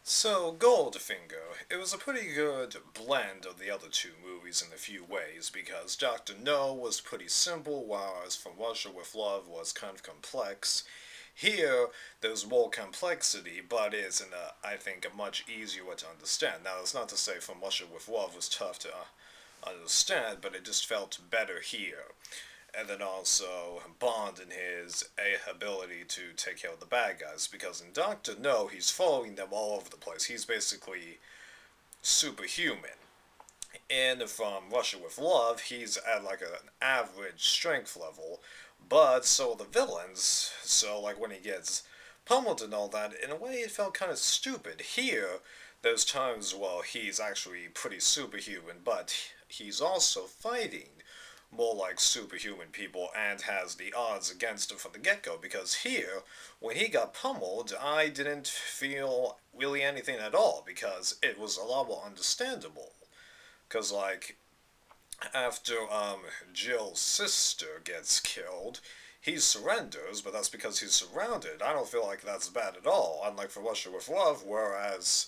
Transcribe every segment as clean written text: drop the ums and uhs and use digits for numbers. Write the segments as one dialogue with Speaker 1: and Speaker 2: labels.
Speaker 1: So, Goldfinger, it was a pretty good blend of the other two movies in a few ways, because Dr. No was pretty simple, whereas From Russia with Love was kind of complex. Here, there's more complexity, but is in I think, a much easier way to understand. Now, that's not to say From Russia with Love was tough to understand, but it just felt better here. And then also Bond and his ability to take care of the bad guys, because in Doctor No, he's following them all over the place. He's basically superhuman. And from Russia with Love, he's at like an average strength level, but so are the villains. So like when he gets pummeled and all that, in a way it felt kind of stupid. Here, there's times well he's actually pretty superhuman, but he's also fighting more like superhuman people and has the odds against him from the get-go, because here, when he got pummeled, I didn't feel really anything at all, because it was a lot more understandable. Because, like, after Jill's sister gets killed, he surrenders, but that's because he's surrounded. I don't feel like that's bad at all, unlike for Russia with Love, whereas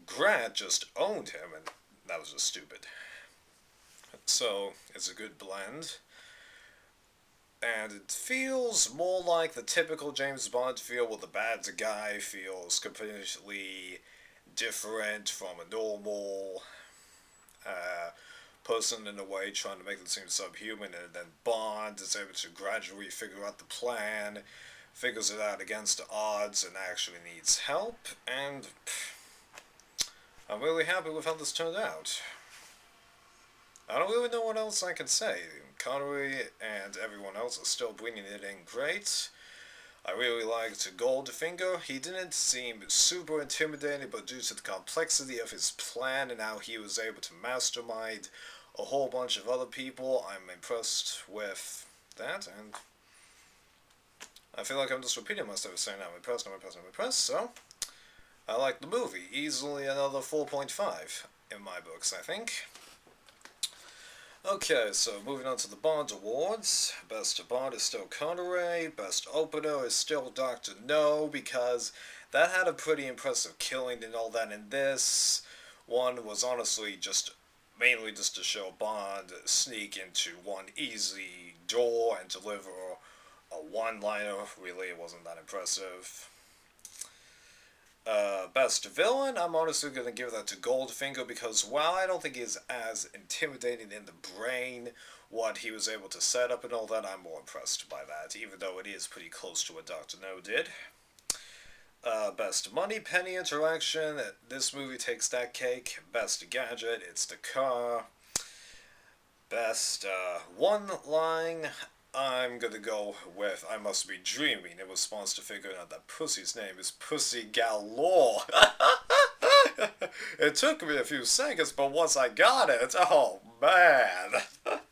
Speaker 1: Grant just owned him, and that was just stupid. So, it's a good blend. And it feels more like the typical James Bond feel, where the bad guy feels completely different from a normal uh, person in a way, trying to make them seem subhuman, and then Bond is able to gradually figure out the plan, figures it out against the odds, and actually needs help, and I'm really happy with how this turned out. I don't really know what else I can say. Connery and everyone else are still bringing it in great. I really liked Goldfinger. He didn't seem super intimidating, but due to the complexity of his plan and how he was able to mastermind a whole bunch of other people, I'm impressed with that, and I feel like I'm just repeating myself saying I'm impressed, I'm impressed, I'm impressed, so I like the movie. Easily another 4.5 in my books, I think. Okay, so moving on to the Bond Awards. Best Bond is still Connery. Best Opener is still Doctor No, because that had a pretty impressive killing and all that. In this one was honestly just mainly just to show Bond sneak into one easy door and deliver a one-liner. Really, it wasn't that impressive. Best villain, I'm honestly going to give that to Goldfinger, because while I don't think he's as intimidating in the brain, what he was able to set up and all that, I'm more impressed by that, even though it is pretty close to what Dr. No did. Best money penny interaction, this movie takes that cake. Best gadget, it's the car. Best one line, I'm gonna go with I Must Be Dreaming, in response to figuring out that Pussy's name is Pussy Galore. It took me a few seconds, but once I got it, oh man.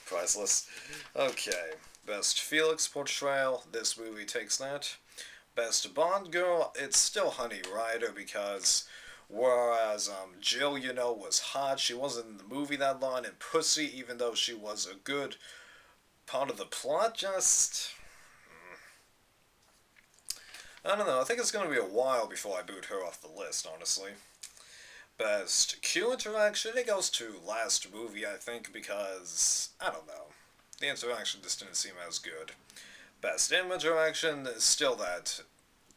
Speaker 1: Priceless. Okay, best Felix portrayal, this movie takes that. Best Bond girl, it's still Honey Rider, because whereas Jill, was hot, she wasn't in the movie that long, and Pussy, even though she was a good part of the plot, just I don't know. I think it's going to be a while before I boot her off the list, honestly. Best Q interaction, it goes to last movie, I think, because I don't know. The interaction just didn't seem as good. Best image interaction is still that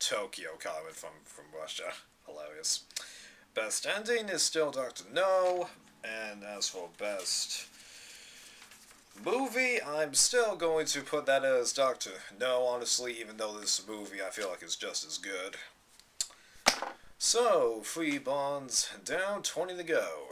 Speaker 1: Tokyo comment from Russia. Hilarious. Best ending is still Doctor No. And as for best movie, I'm still going to put that as Doctor No, honestly, even though this movie I feel like is just as good. So, 3 bonds down, 20 to go.